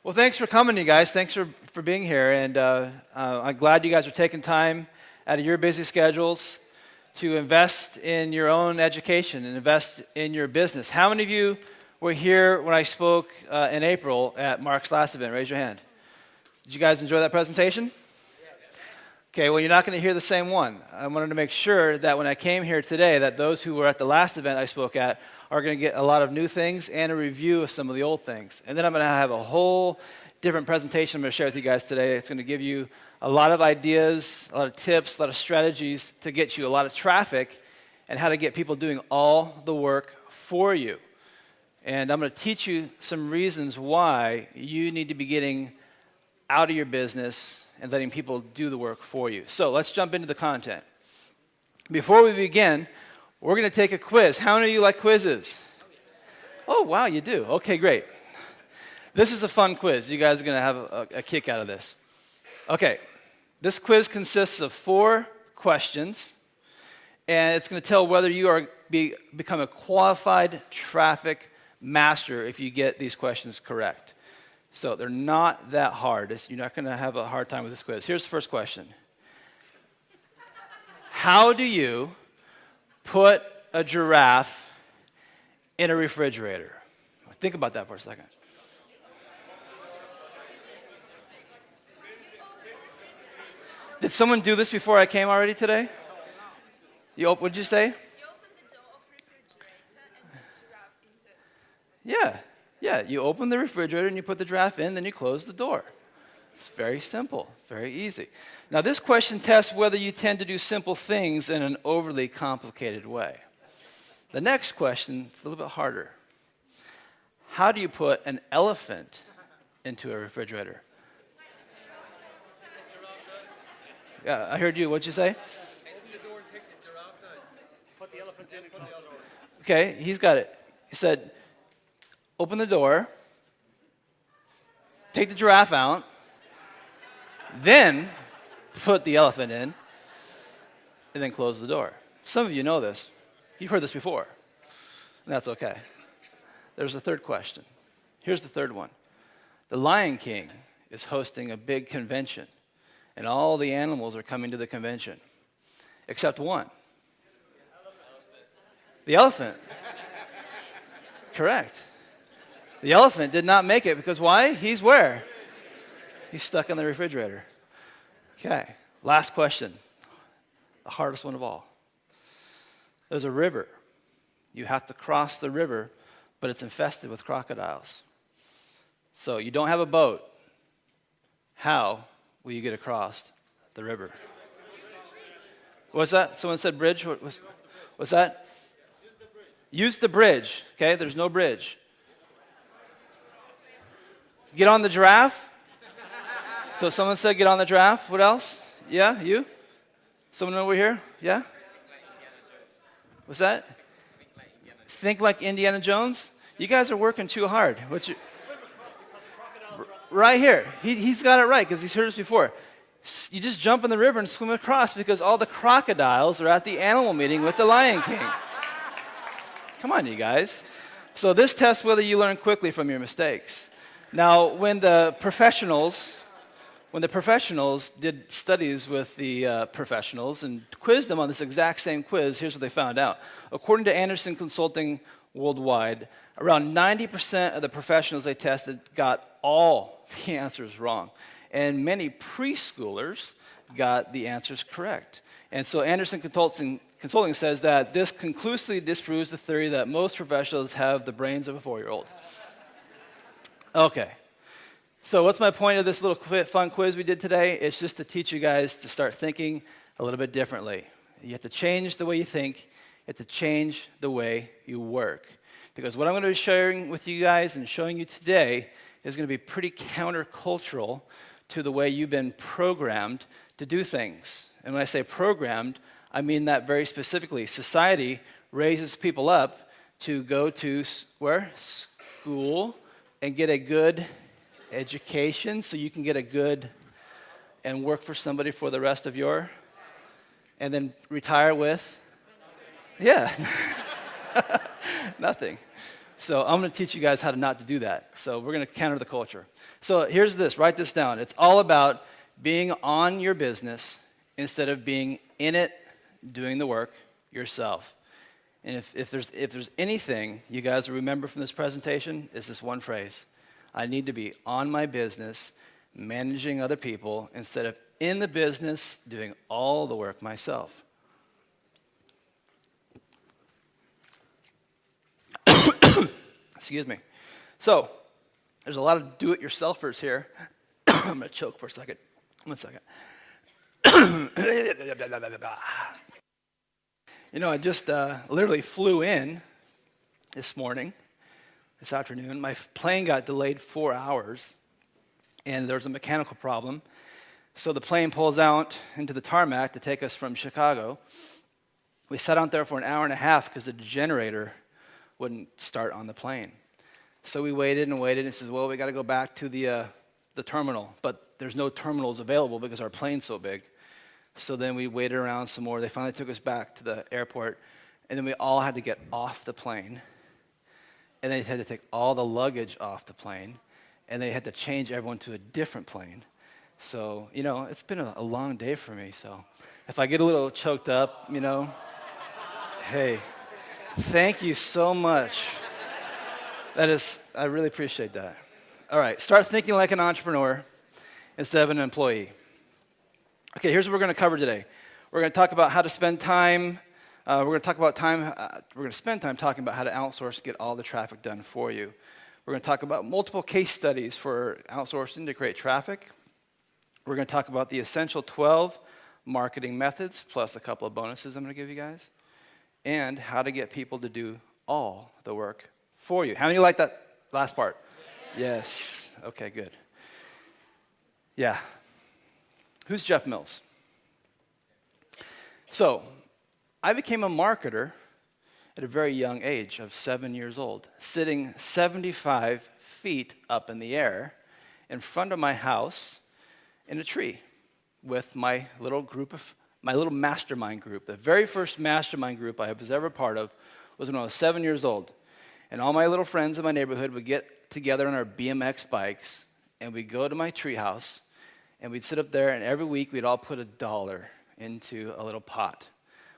Well, thanks for coming, you guys. Thanks for being here. And I'm glad you guys are taking time out of your busy schedules to invest in your own education and invest in your business. How many of you were here when I spoke in April at Mark's last event? Raise your hand. Did you guys enjoy that presentation? Okay, well, you're not going to hear the same one. I wanted to make sure that when I came here today, that those who were at the last event I spoke at are going to get a lot of new things and a review of some of the old things. And then I'm going to have a whole different presentation I'm going to share with you guys today. It's going to give you a lot of ideas, a lot of tips, a lot of strategies to get you a lot of traffic and how to get people doing all the work for you. And I'm going to teach you some reasons why you need to be getting out of your business and letting people do the work for you. So let's jump into the content. Before we begin, we're going to take a quiz. How many of you like quizzes? Oh, wow, you do. Okay, great. This is a fun quiz. You guys are going to have a kick out of this. Okay, this quiz consists of 4 questions, and it's going to tell whether you become a qualified traffic master if you get these questions correct. So they're not that hard. You're not going to have a hard time with this quiz. Here's the first question. How do you put a giraffe in a refrigerator? Think about that for a second. Did someone do this before I came already today? What'd you say? You open the door of the refrigerator and put the giraffe into it. Yeah, you open the refrigerator and you put the giraffe in, then you close the door. It's very simple, very easy. Now, this question tests whether you tend to do simple things in an overly complicated way. The next question is a little bit harder. How do you put an elephant into a refrigerator? Yeah, I heard you. What'd you say? Open the door and take the giraffe out. Put the elephant in and close the door. Okay, he's got it. He said, open the door, take the giraffe out, then put the elephant in, and then close the door. Some of you know this. You've heard this before, and that's okay. There's a third question. Here's the third one. The Lion King is hosting a big convention, and all the animals are coming to the convention, except one. The elephant. Correct. The elephant did not make it because why? He's where? He's stuck in the refrigerator. Okay, last question. The hardest one of all. There's a river. You have to cross the river, but it's infested with crocodiles. So you don't have a boat. How will you get across the river? What's that? Someone said bridge? What's that? Use the bridge. Okay, there's no bridge. Get on the giraffe. So someone said get on the giraffe. What else? Yeah, you? Someone over here? Yeah? What's that? Think like Indiana Jones? You guys are working too hard. Right here. He's got it right because he's heard this before. You just jump in the river and swim across because all the crocodiles are at the animal meeting with the Lion King. Come on, you guys. So this tests whether you learn quickly from your mistakes. Now, when the professionals did studies with the professionals and quizzed them on this exact same quiz, here's what they found out. According to Anderson Consulting Worldwide, around 90% of the professionals they tested got all the answers wrong. And many preschoolers got the answers correct. And so Anderson Consulting says that this conclusively disproves the theory that most professionals have the brains of a 4-year-old. Okay. So what's my point of this little fun quiz we did today? It's just to teach you guys to start thinking a little bit differently. You have to change the way you think. You have to change the way you work. Because what I'm going to be sharing with you guys and showing you today is going to be pretty countercultural to the way you've been programmed to do things. And when I say programmed, I mean that very specifically. Society raises people up to go to where? School and get a good education so you can get a good and work for somebody for the rest of your, and then retire with? Yeah. Nothing. So I'm going to teach you guys how to not to do that. So we're going to counter the culture. So here's this. Write this down. It's all about being on your business instead of being in it, doing the work yourself. And if there's anything you guys will remember from this presentation, it's this one phrase. I need to be on my business, managing other people, instead of in the business, doing all the work myself. Excuse me. So, there's a lot of do-it-yourselfers here. I'm going to choke for a second. 1 second. You know, I just literally flew in this afternoon. My plane got delayed 4 hours, and there's a mechanical problem. So the plane pulls out into the tarmac to take us from Chicago. We sat out there for an hour and a half because the generator wouldn't start on the plane. So we waited and waited, and says, well, we got to go back to the terminal, but there's no terminals available because our plane's so big. So then we waited around some more. They finally took us back to the airport, and then we all had to get off the plane, and they had to take all the luggage off the plane, and they had to change everyone to a different plane. So, you know, it's been a long day for me, so if I get a little choked up, you know, hey, thank you so much. I really appreciate that. All right, start thinking like an entrepreneur instead of an employee. Okay, here's what we're going to cover today. We're going to talk about how to spend time. We're going to spend time talking about how to outsource to get all the traffic done for you. We're going to talk about multiple case studies for outsourcing to create traffic. We're going to talk about the essential 12 marketing methods, plus a couple of bonuses I'm going to give you guys, and how to get people to do all the work for you. How many like that last part? Yes. Okay, good. Yeah. Who's Jeff Mills? So, I became a marketer at a very young age of 7 years old, sitting 75 feet up in the air in front of my house in a tree with my little mastermind group. The very first mastermind group I was ever part of was when I was 7 years old. And all my little friends in my neighborhood would get together on our BMX bikes, and we'd go to my tree house, and we'd sit up there, and every week we'd all put $1 into a little pot.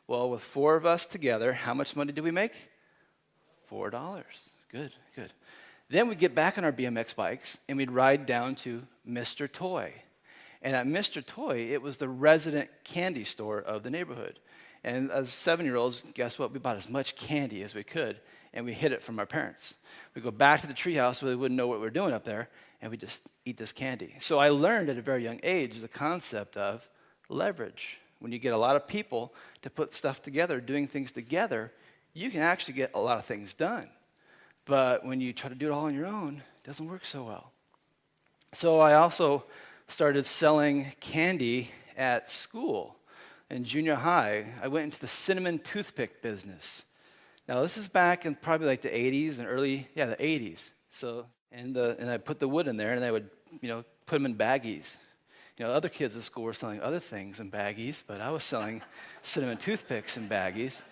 Well, with 4 of us together, how much money did we make? $4. Good, good. Then we'd get back on our BMX bikes, and we'd ride down to Mr. Toy. And at Mr. Toy, it was the resident candy store of the neighborhood. And as 7-year-olds, guess what? We bought as much candy as we could, and we hid it from our parents. We'd go back to the treehouse so they wouldn't know what we were doing up there, and we'd just eat this candy. So I learned at a very young age the concept of leverage. When you get a lot of people to put stuff together, doing things together, you can actually get a lot of things done. But when you try to do it all on your own, it doesn't work so well. So I also started selling candy at school. In junior high, I went into the cinnamon toothpick business. Now, this is back in probably like the 80s and the 80s. So, and I put the wood in there, and I would, put them in baggies. Other kids at school were selling other things in baggies, but I was selling cinnamon toothpicks in baggies.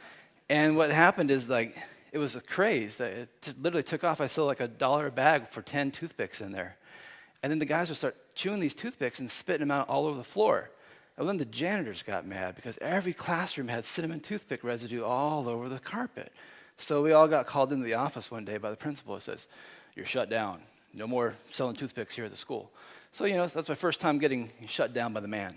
And what happened is, it was a craze. That it just literally took off. I sold like $1 a bag for 10 toothpicks in there. And then the guys would start chewing these toothpicks and spitting them out all over the floor. And then the janitors got mad because every classroom had cinnamon toothpick residue all over the carpet. So we all got called into the office one day by the principal who says, "You're shut down. No more selling toothpicks here at the school." So, that's my first time getting shut down by the man.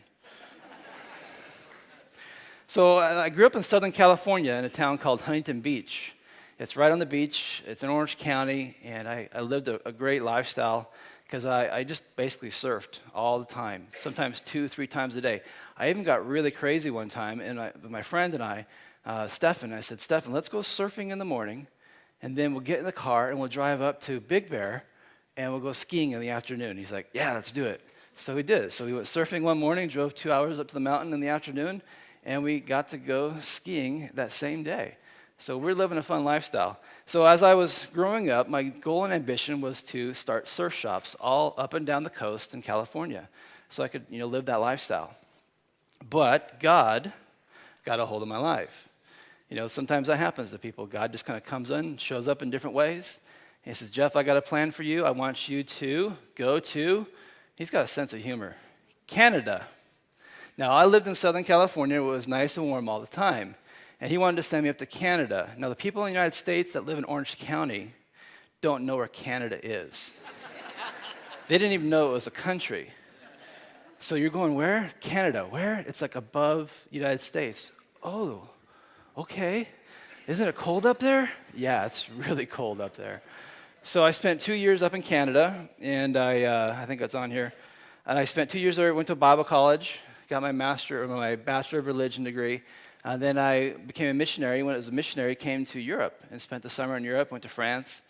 So I grew up in Southern California in a town called Huntington Beach. It's right on the beach. It's in Orange County, and I lived a great lifestyle because I just basically surfed all the time, sometimes 2-3 times a day. I even got really crazy one time, and my friend and I, Stefan, I said, "Stefan, let's go surfing in the morning, and then we'll get in the car, and we'll drive up to Big Bear, and we'll go skiing in the afternoon." He's like, "Yeah, let's do it." So we did. So we went surfing one morning, drove 2 hours up to the mountain in the afternoon, and we got to go skiing that same day. So we're living a fun lifestyle. So as I was growing up, my goal and ambition was to start surf shops all up and down the coast in California so I could, live that lifestyle. But God got a hold of my life. Sometimes that happens to people. God just kind of comes in, shows up in different ways. And he says, Jeff, I got a plan for you. I want you to go to, he's got a sense of humor, Canada. Now, I lived in Southern California where it was nice and warm all the time. And he wanted to send me up to Canada. Now, the people in the United States that live in Orange County don't know where Canada is. They didn't even know it was a country. So you're going, where? Canada. Where? It's like above the United States. Oh, okay. Isn't it cold up there? Yeah, it's really cold up there. So I spent 2 years up in Canada, and I think that's on here. And I spent 2 years there, went to Bible college, got my Bachelor of Religion degree. Then I became a missionary. When I was a missionary, came to Europe and spent the summer in Europe, went to France,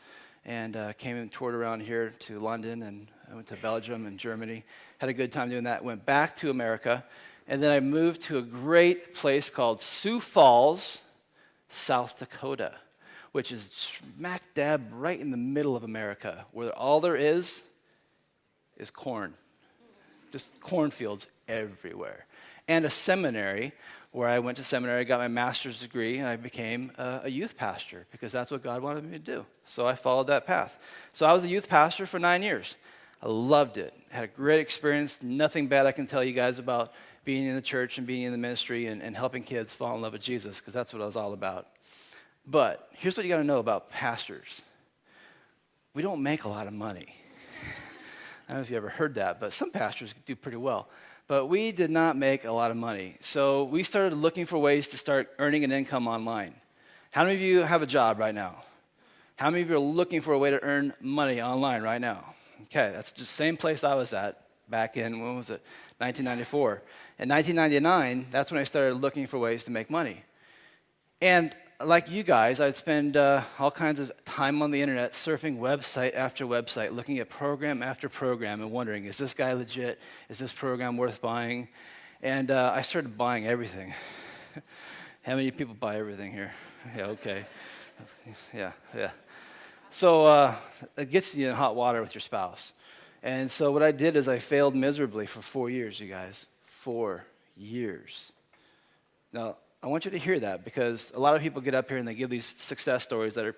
and came and toured around here to London, and I went to Belgium and Germany. Had a good time doing that. Went back to America, and then I moved to a great place called Sioux Falls, South Dakota, which is smack dab right in the middle of America, where all there is corn. Just cornfields everywhere. And a seminary where I went to seminary, got my master's degree, and I became a youth pastor because that's what God wanted me to do. So I followed that path. So I was a youth pastor for 9 years. I loved it. Had a great experience. Nothing bad I can tell you guys about being in the church and being in the ministry and helping kids fall in love with Jesus, because that's what I was all about. But here's what you got to know about pastors. We don't make a lot of money. I don't know if you ever heard that, but some pastors do pretty well. But we did not make a lot of money. So we started looking for ways to start earning an income online. How many of you have a job right now? How many of you are looking for a way to earn money online right now? Okay, that's just the same place I was at back in, when was it? 1994. In 1999, that's when I started looking for ways to make money. And like you guys, I'd spend all kinds of time on the internet surfing website after website, looking at program after program and wondering, is this guy legit? Is this program worth buying? And I started buying everything. How many people buy everything here? Yeah, okay. Yeah. So it gets you in hot water with your spouse. And so what I did is I failed miserably for 4 years, you guys. 4 years. Now, I want you to hear that, because a lot of people get up here and they give these success stories that are,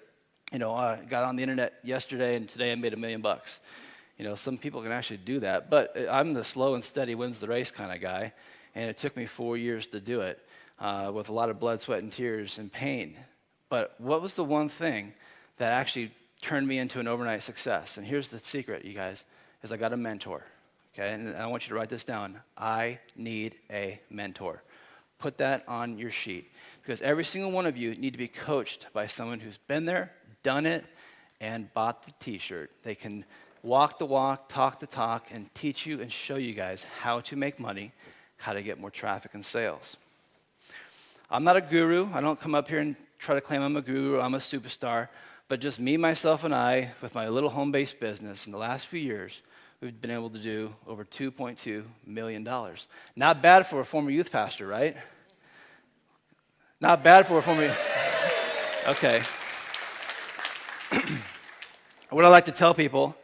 I got on the internet yesterday and today I made $1 million. Some people can actually do that, but I'm the slow and steady wins the race kind of guy, and it took me 4 years to do it with a lot of blood, sweat, and tears and pain. But what was the one thing that actually turned me into an overnight success? And here's the secret, you guys, is I got a mentor, okay? And I want you to write this down. I need a mentor. Put that on your sheet, because every single one of you need to be coached by someone who's been there, done it, and bought the t-shirt. They can walk the walk, talk the talk, and teach you and show you guys how to make money, how to get more traffic and sales. I'm not a guru. I don't come up here and try to claim I'm a guru, I'm a superstar, but just me, myself, and I, with my little home-based business in the last few years, we've been able to do over $2.2 million. Not bad for a former youth pastor, right? Not bad for a former... Okay. What I like to tell people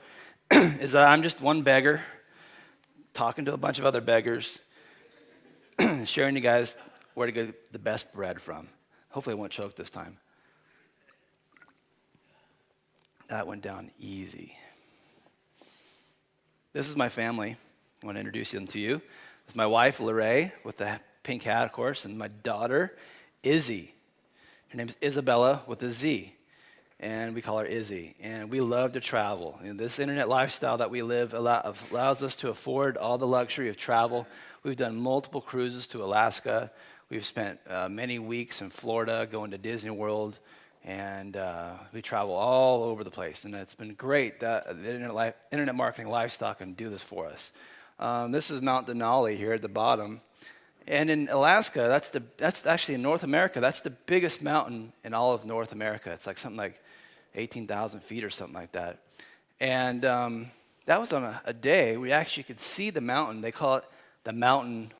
is that I'm just one beggar talking to a bunch of other beggars, sharing you guys where to get the best bread from. Hopefully I won't choke this time. That went down easy. This is my family. I want to introduce them to you. This is my wife, Lorraine, with the pink hat, of course, and my daughter, Izzy. Her name is Isabella with a Z, and we call her Izzy. And we love to travel. This internet lifestyle that we live allows us to afford all the luxury of travel. We've done multiple cruises to Alaska. We've spent many weeks in Florida going to Disney World. And we travel all over the place, and it's been great that the internet marketing lifestyle can do this for us. This is Mount Denali here at the bottom, and in Alaska, that's actually in North America. That's the biggest mountain in all of North America. It's like something like 18,000 feet or something like that. And that was on a day we actually could see the mountain. They call it the mountain